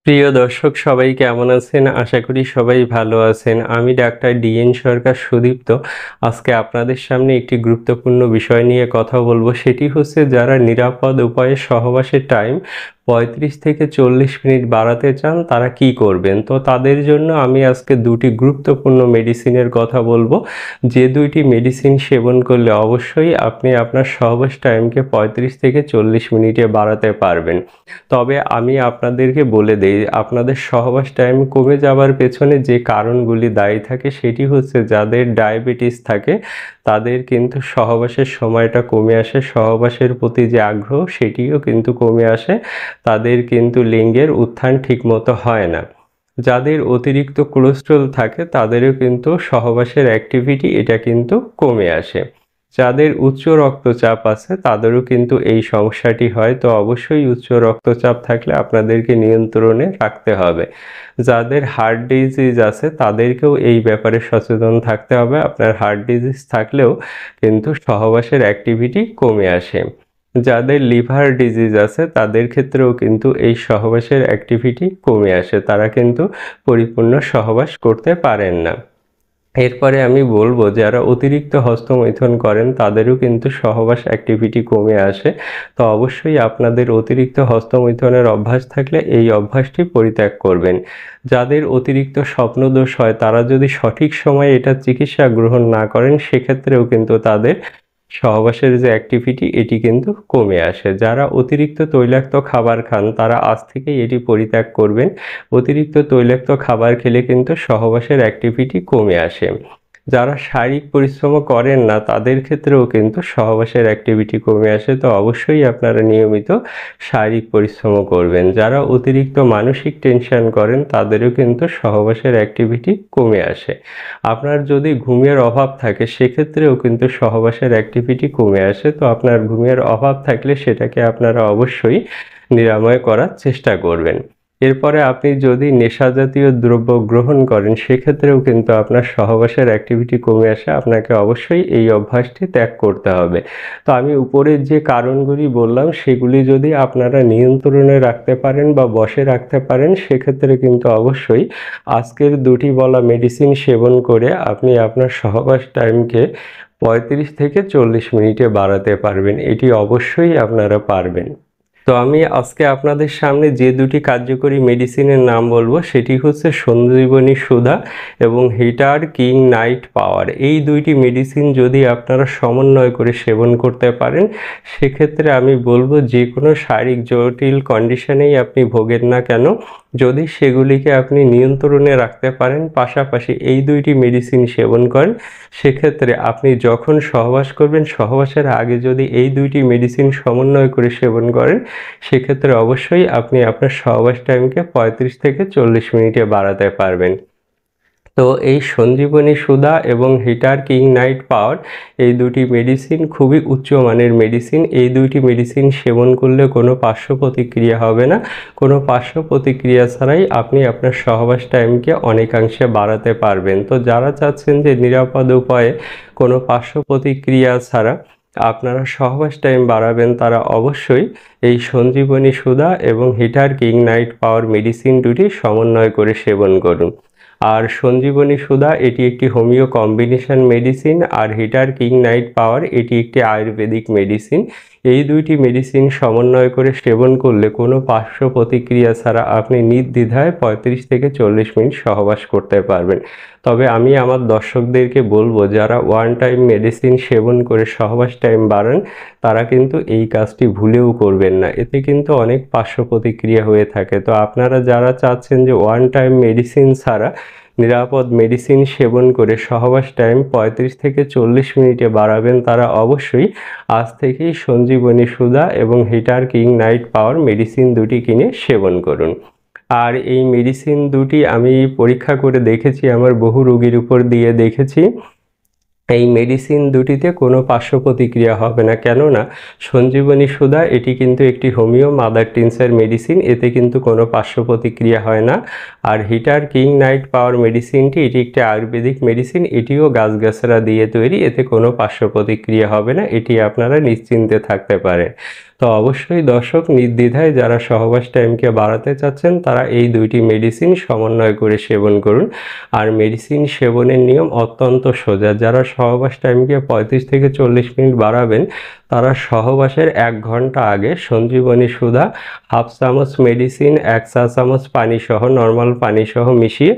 প্রিয় দর্শক সবাই কেমন আছেন? আশা করি সবাই ভালো আছেন। আমি ডাক্তার ডিএন সরকার সুদীপ্ত। আজকে আপনাদের সামনে একটি গুরুত্বপূর্ণ বিষয় নিয়ে কথা বলবো। সেটি হচ্ছে যারা নিরাপদ উপায়ে সহবাসের টাইম ৩৫ থেকে ৪০ মিনিট বাড়াতে চান তারা কি করবেন? তো তাদের জন্য আমি আজকে দুটি গুরুত্বপূর্ণ মেডিসিনের কথা বলবো। যে দুইটি মেডিসিন সেবন করলে অবশ্যই আপনি আপনার সহবাস টাইমকে ৩৫ থেকে ৪০ মিনিটে বাড়াতে পারবেন। তবে আমি আপনাদেরকে বলে দেই, আপনাদের সহবাস টাইম কমে যাবার পেছনে যে কারণগুলি দায়ী থাকে সেটি হচ্ছে যাদের ডায়াবেটিস থাকে তাদের কিন্তু সহবাসের সময়টা কমে আসে, সহবাসের প্রতি যে আগ্রহ সেটিও কিন্তু কমে আসে, তাদের কিন্তু লিঙ্গের উত্থান ঠিকমতো হয় না। যাদের অতিরিক্ত কোলেস্টেরল থাকে তাদেরও কিন্তু সহবাসের অ্যাক্টিভিটি এটা কিন্তু কমে আসে। যাদের উচ্চ রক্তচাপ আছে তাদেরও কিন্তু এই সমস্যাটি হয়, তো অবশ্যই উচ্চ রক্তচাপ থাকলে আপনাদেরকে নিয়ন্ত্রণে রাখতে হবে। যাদের হার্ট ডিজিজ আছে তাদেরকেও এই ব্যাপারে সচেতন থাকতে হবে। আপনার হার্ট ডিজিজ থাকলেও কিন্তু সহবাসের অ্যাক্টিভিটি কমে আসে। যাদের লিভার ডিজিজ আছে তাদের ক্ষেত্রেও কিন্তু এই সহবাসের অ্যাক্টিভিটি কমে আসে, তারা কিন্তু পরিপূর্ণ সহবাস করতে পারেন না। এরপরে আমি বলবো যারা অতিরিক্ত হস্তমৈথুন করেন তাদেরও কিন্তু সহবাস অ্যাক্টিভিটি কমে আসে, তো অবশ্যই আপনাদের অতিরিক্ত হস্তমৈথুনের অভ্যাস থাকলে এই অভ্যাসটি পরিত্যাগ করবেন। যাদের অতিরিক্ত স্বপ্নদোষ হয় তারা যদি সঠিক সময়ে এটা চিকিৎসা গ্রহণ না করেন সেক্ষেত্রেও কিন্তু তাদের সহবাসের যে অ্যাক্টিভিটি এটি কিন্তু কমে আসে। যারা অতিরিক্ত তৈলাক্ত খাবার খান তারা আজ থেকেই এটি পরিত্যাগ করবেন। অতিরিক্ত তৈলাক্ত খাবার খেলে কিন্তু সহবাসের অ্যাক্টিভিটি কমে আসে। যারা শারীরিক পরিশ্রম করেন না তাদের ক্ষেত্রেও কিন্তু সহবাসের অ্যাক্টিভিটি কমে আসে, তো অবশ্যই আপনারা নিয়মিত শারীরিক পরিশ্রম করবেন। যারা অতিরিক্ত মানসিক টেনশন করেন তাদেরও কিন্তু সহবাসের অ্যাক্টিভিটি কমে আসে। আপনার যদি ঘুমের অভাব থাকে সেক্ষেত্রেও কিন্তু সহবাসের অ্যাক্টিভিটি কমে আসে, তো আপনার ঘুমের অভাব থাকলে সেটাকে আপনারা অবশ্যই নিরাময় করার চেষ্টা করবেন। এরপরে আপনি যদি নেশাজাতীয় দ্রব্য গ্রহণ করেন সেক্ষেত্রেও কিন্তু আপনার সহবাসের অ্যাক্টিভিটি কমে আসে, আপনাকে অবশ্যই এই অভ্যাসটি ত্যাগ করতে হবে। তো আমি উপরের যে কারণগুলি বললাম সেগুলি যদি আপনারা নিয়ন্ত্রণে রাখতে পারেন বা বশে রাখতে পারেন সেক্ষেত্রে কিন্তু অবশ্যই আজকের দুটি বলা মেডিসিন সেবন করে আপনি আপনার সহবাস টাইমকে ৩৫ থেকে ৪০ মিনিটে বাড়াতে পারবেন। এটি অবশ্যই আপনারা পারবেন। তো আমি আজকে আপনাদের সামনে যে দুটি কার্যকরী মেডিসিনের নাম বলবো সেটি হচ্ছে সঞ্জীবনী সুধা এবং হিটার কিং নাইট পাওয়ার। এই দুইটি মেডিসিন যদি আপনারা সমন্বয় করে সেবন করতে পারেন সেক্ষেত্রে আমি বলবো যে কোনো শারীরিক জটিল কন্ডিশনেই আপনি ভোগেন না কেন, যদি সেগুলিকে আপনি নিয়ন্ত্রণে রাখতে পারেন, পাশাপাশি এই দুইটি মেডিসিন সেবন করেন, সেক্ষেত্রে আপনি যখন সহবাস করবেন সহবাসের আগে যদি এই দুইটি মেডিসিন সমন্বয় করে সেবন করেন সেক্ষেত্রে অবশ্যই আপনি আপনার সহবাস টাইমকে ৩৫ থেকে ৪০ মিনিটে বাড়াতে পারবেন। তো এই সঞ্জীবনী সুধা এবং হিটার কিং নাইট পাওয়ার এই দুটি মেডিসিন খুবই উচ্চমানের মেডিসিন। এই দুইটি মেডিসিন সেবন করলে কোনো পার্শ্ব প্রতিক্রিয়া হবে না। কোনো পার্শ্ব প্রতিক্রিয়া ছাড়াই আপনি আপনার সহবাস টাইমকে অনেকাংশে বাড়াতে পারবেন। তো যারা চাচ্ছেন যে নিরাপদ উপায়ে কোনো পার্শ্ব প্রতিক্রিয়া ছাড়া আপনারা সহবাস টাইম বাড়াবেন তারা অবশ্যই এই সঞ্জীবনী সুধা এবং heater king night power medicine দুটি সমন্বয় করে সেবন করুন। আর সঞ্জীবনী সুধা এটি একটি হোমিও কম্বিনেশন মেডিসিন, আর হিটার কিং নাইট পাওয়ার এটি একটি আয়ুর্বেদিক মেডিসিন। এই দুইটি মেডিসিন সমন্বয় করে সেবন করলে কোনো পার্শ্ব প্রতিক্রিয়া ছাড়া আপনি নির্দ্বিধায় ৩৫ থেকে ৪০ মিনিট সহবাস করতে পারবেন। তবে আমি আমার দর্শকদেরকে বলবো যারা ওয়ান টাইম মেডিসিন সেবন করে সহবাস টাইম বাড়ান তারা কিন্তু এই কাজটি ভুলেও করবেন না, এতে কিন্তু অনেক পার্শ্ব প্রতিক্রিয়া হয়ে থাকে। তো আপনারা যারা চাচ্ছেন যে ওয়ান টাইম মেডিসিন ছাড়া নিরাপদ মেডিসিন সেবন করে সহবাস টাইম ৩৫ থেকে ৪০ মিনিটে বাড়াবেন তারা অবশ্যই আজ থেকেই সঞ্জীবনী সুধা এবং heater king night power medicine দুটি কিনে সেবন করুন। আর এই মেডিসিন দুটি আমি পরীক্ষা করে দেখেছি, আমার বহু রোগীর উপর দিয়ে দেখেছি এই মেডিসিন দুটিতে কোনো পার্শ্ব প্রতিক্রিয়া হবে না। কেননা সঞ্জীবনী সুধা এটি কিন্তু একটি হোমিও মাদার টিনসের মেডিসিন, এতে কিন্তু কোনো পার্শ্ব প্রতিক্রিয়া হয় না। আর হিটার কিং নাইট পাওয়ার মেডিসিনটি এটি একটি আয়ুর্বেদিক মেডিসিন, এটিও গাছগাছরা দিয়ে তৈরি, এতে কোনো পার্শ্ব প্রতিক্রিয়া হবে না, এটি আপনারা নিশ্চিন্তে থাকতে পারেন। তো অবশ্যই দর্শক নির্দ্বিধায় যারা সহবাস টাইমকে বাড়াতে চাচ্ছেন তারা এই দুইটি মেডিসিন সমন্বয় করে সেবন করুন। আর মেডিসিন সেবনের নিয়ম অত্যন্ত সোজা। যারা সহবাস টাইমকে 35 থেকে 40 মিনিট বাড়াবেন তারা সহবাসের 1 ঘন্টা আগে সঞ্জীবনী সুধা হাফ চামচ মেডিসিন 1 চা চামচ পানি সহ নর্মাল পানি সহ মিশিয়ে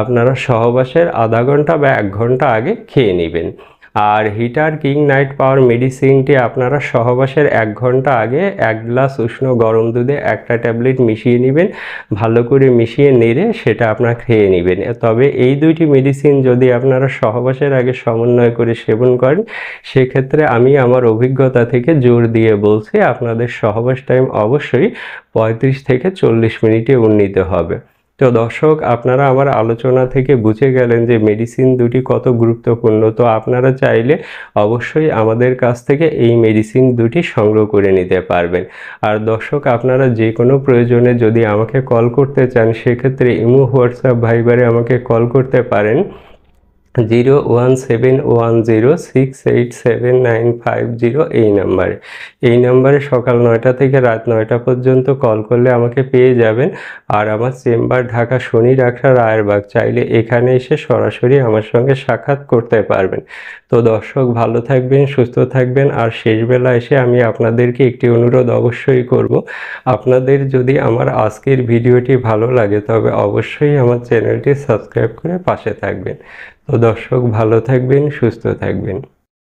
আপনারা সহবাসের আধা ঘন্টা বা 1 ঘন্টা আগে খেয়ে নেবেন। আর হিটার কিং নাইট পাওয়ার মেডিসিনটি আপনারা সহবাসের 1 ঘন্টা আগে 1 গ্লাস উষ্ণ গরম দুধে একটা ট্যাবলেট মিশিয়ে নেবেন, ভালো করে মিশিয়ে নেড়ে সেটা আপনারা খেয়ে নেবেন। তবে এই দুইটি মেডিসিন যদি আপনারা সহবাসের আগে সমন্বয় করে সেবন করেন সেক্ষেত্রে আমি আমার অভিজ্ঞতা থেকে জোর দিয়ে বলছি আপনাদের সহবাস টাইম অবশ্যই 35 থেকে 40 মিনিটে উন্নীত হবে। তো দর্শক আপনারা আমার আলোচনা থেকে বুঝে গেলেন যে মেডিসিন দুটি কত গুরুত্বপূর্ণ। তো আপনারা চাইলে অবশ্যই আমাদের কাছ থেকে এই মেডিসিন দুটি সংগ্রহ করে নিতে পারবেন। আর দর্শক আপনারা যে কোনো প্রয়োজনে যদি আমাকে কল করতে চান সেক্ষেত্রে ইমো, হোয়াটসঅ্যাপ, ভাইবারে আমাকে কল করতে পারেন 01710687950 এই নাম্বারে সকাল 9টা থেকে রাত 9টা পর্যন্ত কল করলে আমাকে পেয়ে যাবেন। আর আমার চেম্বার ঢাকা শনি ডাক্তার রায়েরবাগ, চাইলে এখানে এসে সরাসরি আমার সঙ্গে সাক্ষাৎ করতে পারবেন। তো দর্শক ভালো থাকবেন, সুস্থ থাকবেন। আর শেষবেলা এসে আমি আপনাদেরকে একটি অনুরোধ অবশ্যই করব, আপনাদের যদি আমার আজকের ভিডিওটি ভালো লাগে তবে অবশ্যই আমার চ্যানেলটি সাবস্ক্রাইব করে পাশে থাকবেন। তো দর্শক ভালো থাকবেন, সুস্থ থাকবেন।